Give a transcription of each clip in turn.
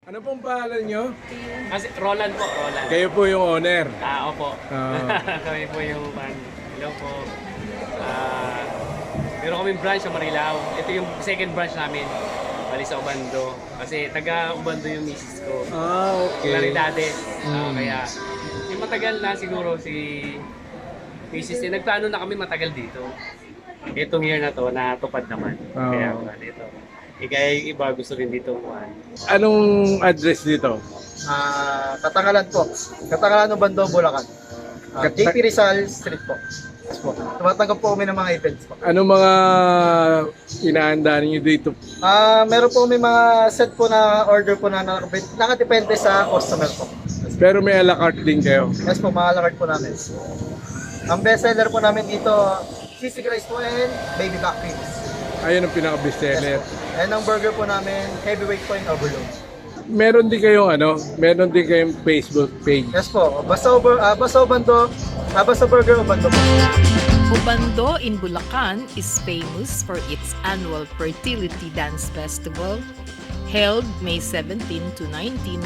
Ano pong pangalan nyo? Kasi Roland po, Roland. Kayo po yung owner. Opo. Kami po yung hello po. Meron kaming branch sa Marilao. Ito yung second branch namin. Bali sa Obando. Kasi taga Obando yung misis ko. Okay. Claridades. Kaya yung matagal na siguro si misis niya. Nagplano na kami matagal dito. Itong year na to, natupad naman. Kaya dito. Kaya yung iba gusto rin dito. Anong address dito? Catanghalan po. Catanghalan Obando, Bulacan. JP Rizal Street po. Yes po. Tumatanggap po kami ng mga events po. Anong mga inaanda niyo dito? Meron po may mga set po na order po na nakadepende sa customer po. Pero may a la carte din kayo. Yes po, mga alakart po namin. Ang best seller po namin dito, sisig rice po and baby back ribs. Ayun ang pinaka-bestseller. Yes po. And ang burger po namin, heavyweight po and overload. Meron din kayong meron din kayong Facebook page. Yes po, Basta Obando, Basta Burger Obando po. Obando in Bulacan is famous for its Annual Fertility Dance Festival, held May 17 to 19,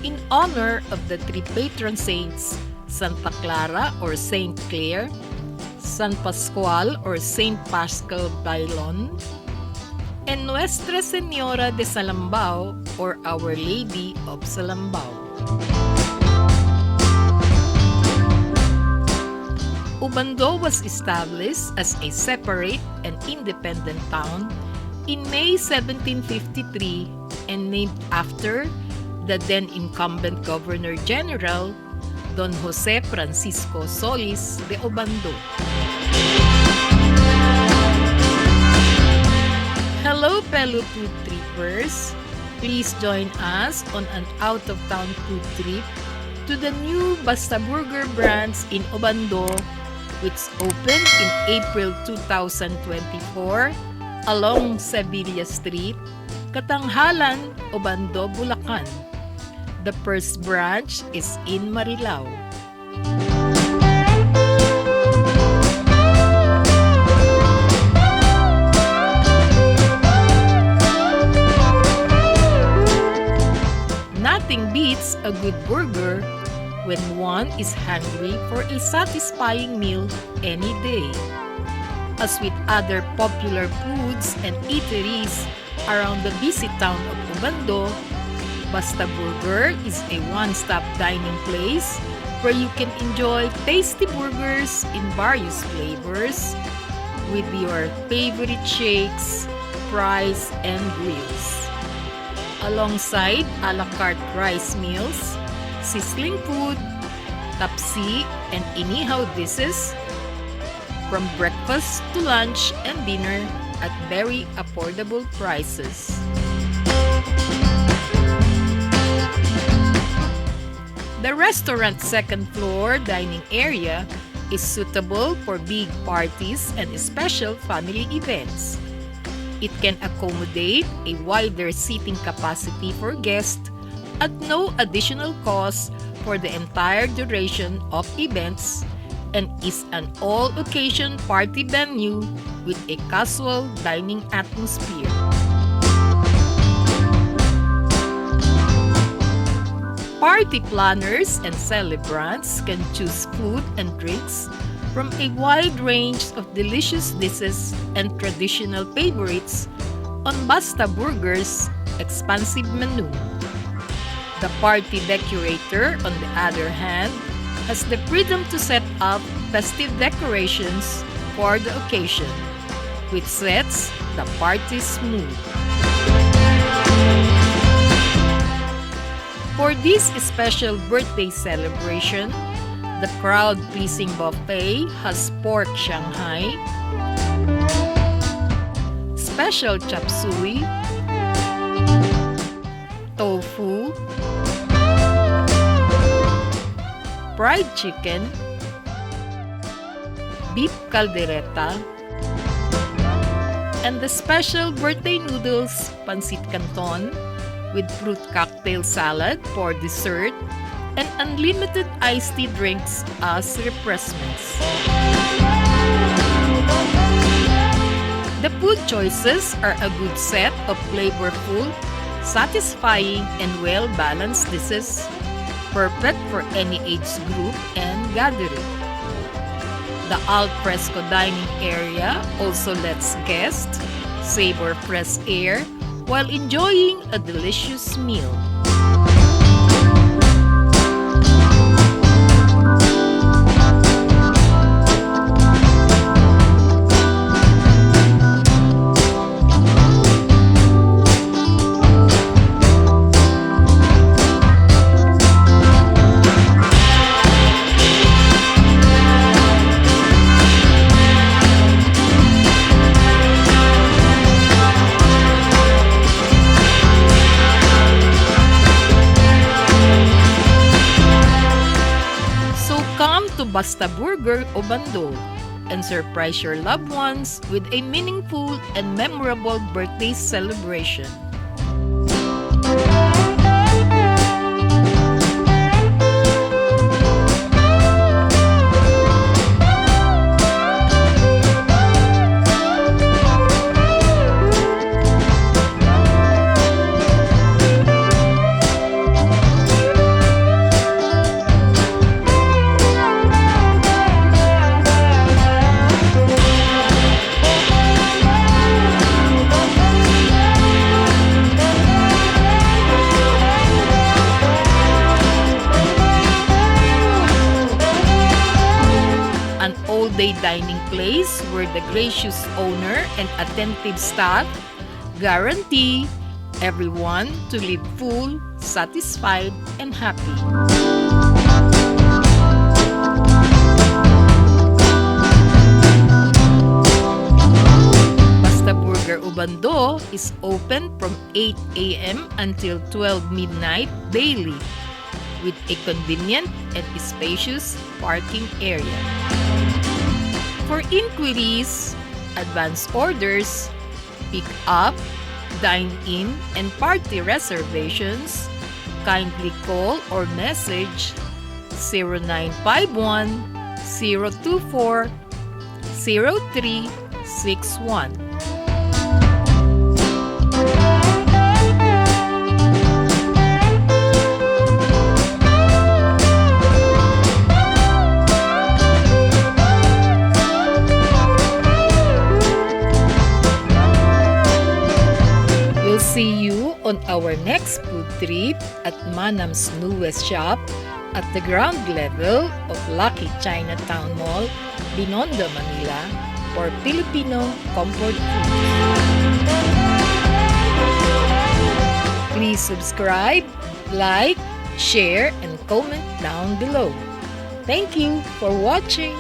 in honor of the three Patron Saints, Santa Clara or Saint Clare, Saint Pascual or Saint Paschal Baylon, and Nuestra Senora de Salambao or Our Lady of Salambao. Obando was established as a separate and independent town in May 1753 and named after the then-incumbent Governor General Don Jose Francisco Solis de Obando. Hello fellow food trippers! Please join us on an out-of-town food trip to the new BASTA BURGER branch in Obando, which opened in April 2024 along Sevilla St, Catanghalan Obando, Bulacan. The first branch is in Marilao. Nothing beats a good burger when one is hungry for a satisfying meal any day. As with other popular foods and eateries around the busy town of Obando, BASTA BURGER is a one-stop dining place where you can enjoy tasty burgers in various flavors with your favorite shakes, fries, and grills. Alongside a la carte rice meals, Sizzling Food, Tapsi, and Inihaw dishes, from breakfast to lunch and dinner at very affordable prices. The restaurant's second floor dining area is suitable for big parties and special family events. It can accommodate a wider seating capacity for guests at no additional cost for the entire duration of events and is an all-occasion party venue with a casual dining atmosphere. Party planners and celebrants can choose food and drinks from a wide range of delicious dishes and traditional favorites on BASTA BURGER's expansive menu. The party decorator, on the other hand, has the freedom to set up festive decorations for the occasion, which sets the party's mood. For this special birthday celebration, the crowd-pleasing buffet has pork Shanghai, special chop suey, tofu, fried chicken, beef caldereta, and the special birthday noodles pancit canton with fruit cocktail salad for dessert and unlimited iced tea drinks as refreshments. The food choices are a good set of flavorful, satisfying and well-balanced dishes, perfect for any age group and gathering. The al fresco dining area also lets guests savor fresh air while enjoying a delicious meal. Basta Burger Obando and surprise your loved ones with a meaningful and memorable birthday celebration. All-day dining place where the gracious owner and attentive staff guarantee everyone to live full, satisfied, and happy. Basta Burger Obando is open from 8 a.m. until 12 midnight daily with a convenient and spacious parking area. For inquiries, advance orders, pick-up, dine-in, and party reservations, kindly call or message 0951 024 0361. See you on our next food trip at Manam's newest shop at the ground level of Lucky Chinatown Mall, Binondo, Manila for Filipino comfort food. Please subscribe, like, share, and comment down below. Thank you for watching.